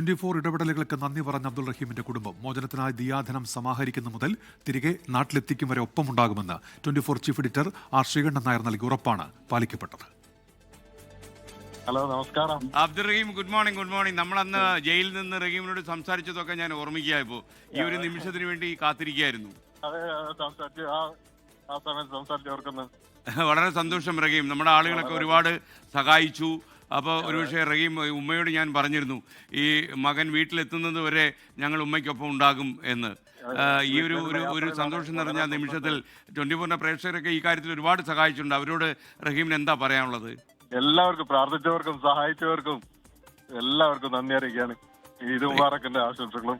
24 ഇടപെടലുകൾക്ക് നന്ദി പറഞ്ഞ അബ്ദുൾ റഹീമിന്റെ കുടുംബം മോചനത്തിനായി ദിയാധനം സമാഹരിക്കുന്ന മുതൽ തിരികെ നാട്ടിലെത്തിക്കും വരെ ഒപ്പമുണ്ടാകുമെന്ന് 24 chief editor R Sreekandan Nair നൽകിയ ഉറപ്പാണ് പാലിക്കപ്പെട്ടത്. ഹലോ, നമസ്കാരം. Abdul Rahim, good morning. നമ്മളന്ന് ജയിലിൽ നിന്ന് റഹീമിനോട് സംസാരിച്ചതൊക്കെ ഞാൻ ഓർമ്മിക്കുകയായപ്പോ ഈ ഒരു നിമിഷത്തിന് വേണ്ടി കാത്തിരിക്കുകയായിരുന്നു. വളരെ സന്തോഷം റഹീം. നമ്മുടെ ആളുകളൊക്കെ ഒരുപാട് സഹായിച്ചു. അപ്പോൾ ഒരുപക്ഷെ റഹീം, ഉമ്മയോട് ഞാൻ പറഞ്ഞിരുന്നു ഈ മകൻ വീട്ടിലെത്തുന്നത് വരെ ഞങ്ങൾ ഉമ്മയ്ക്കൊപ്പം ഉണ്ടാകും എന്ന്. ഈ ഒരു സന്തോഷം നിറഞ്ഞ നിമിഷത്തിൽ 24 പ്രേക്ഷകരൊക്കെ ഈ കാര്യത്തിൽ ഒരുപാട് സഹായിച്ചിട്ടുണ്ട്. അവരോട് റഹീമിന് എന്താ പറയാനുള്ളത്? എല്ലാവർക്കും, പ്രാർത്ഥിച്ചവർക്കും സഹായിച്ചവർക്കും എല്ലാവർക്കും നന്ദി അറിയിക്കുകയാണ്. ഈദ് മുബാറക്കിന്റെ ആശംസകളും.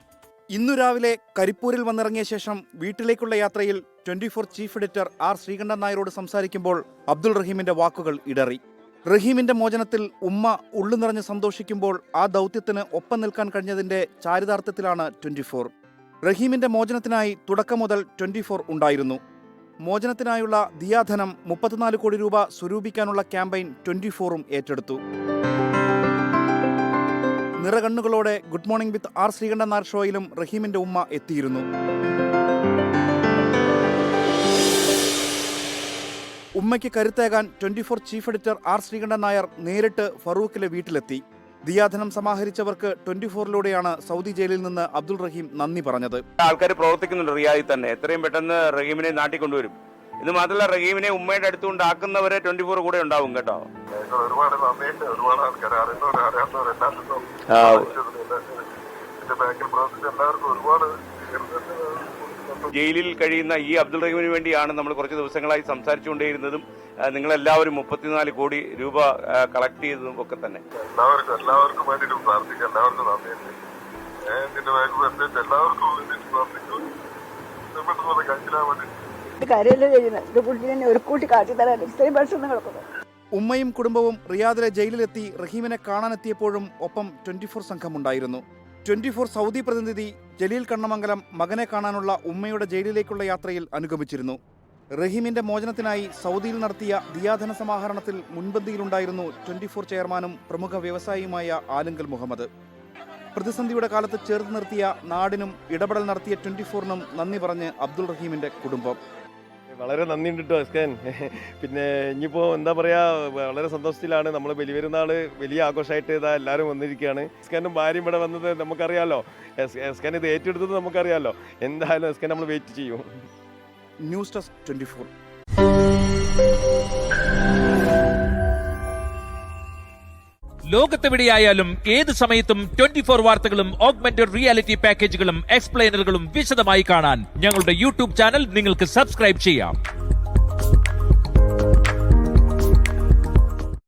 ഇന്നു രാവിലെ കരിപ്പൂരിൽ വന്നിറങ്ങിയ ശേഷം വീട്ടിലേക്കുള്ള യാത്രയിൽ 24 ചീഫ് എഡിറ്റർ ആർ ശ്രീകണ്ഠൻ നായരോട് സംസാരിക്കുമ്പോൾ അബ്ദുൾ റഹീമിന്റെ വാക്കുകൾ ഇടറി. റഹീമിന്റെ മോചനത്തിൽ ഉമ്മ ഉള്ളു നിറഞ്ഞ് സന്തോഷിക്കുമ്പോൾ ആ ദൗത്യത്തിന് ഒപ്പം നിൽക്കാൻ കഴിഞ്ഞതിന്റെ ചാരിതാർത്ഥ്യത്തിലാണ് 24. റഹീമിന്റെ മോചനത്തിനായി തുടക്കം മുതൽ 24 ഉണ്ടായിരുന്നു. മോചനത്തിനായുള്ള ദിയാധനം 34 കോടി രൂപ സ്വരൂപിക്കാനുള്ള ക്യാമ്പയിൻ 24ഉം ഏറ്റെടുത്തു. നിറകണ്ണുകളോടെ good morning with R Sreekandan Nair ഷോയിലും റഹീമിന്റെ ഉമ്മ എത്തിയിരുന്നു. ഉമ്മയ്ക്ക് കരുത്തേകാൻ 24 chief editor R Sreekandan Nair നേരിട്ട് ഫറൂഖിലെ വീട്ടിലെത്തി. ദിയാധനം സമാഹരിച്ചവർക്ക് 24ലൂടെയാണ് സൗദി ജയിലിൽ നിന്ന് അബ്ദുൾ റഹീം നന്ദി പറഞ്ഞത്. ആൾക്കാർ പ്രവർത്തിക്കുന്നുണ്ട് റിയാദിൽ തന്നെ. എത്രയും പെട്ടെന്ന് റഹീമിനെ നാട്ടിൽ കൊണ്ടുവരും. ഇത് മാത്രമല്ല, റഹീമിനെ ഉമ്മയുടെ അടുത്തുകൊണ്ടാക്കുന്നവരെ 24 കൂടെ ഉണ്ടാവും കേട്ടോ. ഒരുപാട് നന്ദിയുണ്ട്. ഒരുപാട് ആൾക്കാർ എല്ലാവർക്കും ഒരുപാട്. ജയിലിൽ കഴിയുന്ന ഈ അബ്ദുൾ റഹീമിന് വേണ്ടിയാണ് നമ്മൾ കുറച്ച് ദിവസങ്ങളായി സംസാരിച്ചുകൊണ്ടേയിരുന്നതും നിങ്ങളെല്ലാവരും 34 കോടി രൂപ കളക്ട് ചെയ്തതും ഒക്കെ തന്നെ. എല്ലാവർക്കും വേണ്ടിയിട്ട് പ്രാർത്ഥിക്കാം. എല്ലാവർക്കും നന്ദിയുണ്ട്. എല്ലാവർക്കും വേണ്ടിയിട്ട് പ്രാർത്ഥിക്കും. കഴിച്ചില്ലാൻ വേണ്ടി ഉമ്മയും കുടുംബവും റിയാദിലെ ജയിലിലെത്തി റഹീമിനെ കാണാനെത്തിയപ്പോഴും ഒപ്പം 24 സംഘമുണ്ടായിരുന്നു. 24 സൗദി പ്രതിനിധി ജലീൽ കണ്ണമംഗലം മകനെ കാണാനുള്ള ഉമ്മയുടെ ജയിലിലേക്കുള്ള യാത്രയിൽ അനുഗമിച്ചിരുന്നു. റഹീമിന്റെ മോചനത്തിനായി സൗദിയിൽ നടത്തിയ ദിയാധന സമാഹരണത്തിൽ മുൻപന്തിയിലുണ്ടായിരുന്നു 24 ചെയർമാനും പ്രമുഖ വ്യവസായിയുമായ ആലുങ്കൽ മുഹമ്മദ്. പ്രതിസന്ധിയുടെ കാലത്ത് ചേർത്ത് നിർത്തിയ നാടിനും ഇടപെടൽ നടത്തിയ 24നും നന്ദി പറഞ്ഞ് അബ്ദുൾ റഹീമിന്റെ കുടുംബം. വളരെ നന്ദിയുണ്ട് കേട്ടോ എസ്കാൻ. പിന്നെ ഇനിയിപ്പോൾ എന്താ പറയുക, വളരെ സന്തോഷത്തിലാണ്. നമ്മൾ ബലിപെരുന്നാൾ വലിയ ആഘോഷമായിട്ട് ഇതാ എല്ലാവരും വന്നിരിക്കുകയാണ്. എസ്കാനും ഭാര്യയും ഇവിടെ വന്നത് നമുക്കറിയാമല്ലോ. എസ്കാൻ ഇത് ഏറ്റെടുത്തത് നമുക്കറിയാമല്ലോ. എന്തായാലും എസ്കാൻ നമ്മൾ വെയിറ്റ് ചെയ്യും. News desk 24. ലോകത്തെവിടെയായാലും ഏത് സമയത്തും 24 വാർത്തകളും ഓഗ്മെന്റഡ് റിയാലിറ്റി പാക്കേജുകളും എക്സ്പ്ലെയിനറുകളും വിശദമായി കാണാൻ ഞങ്ങളുടെ യൂട്യൂബ് ചാനൽ നിങ്ങൾക്ക് സബ്സ്ക്രൈബ് ചെയ്യാം.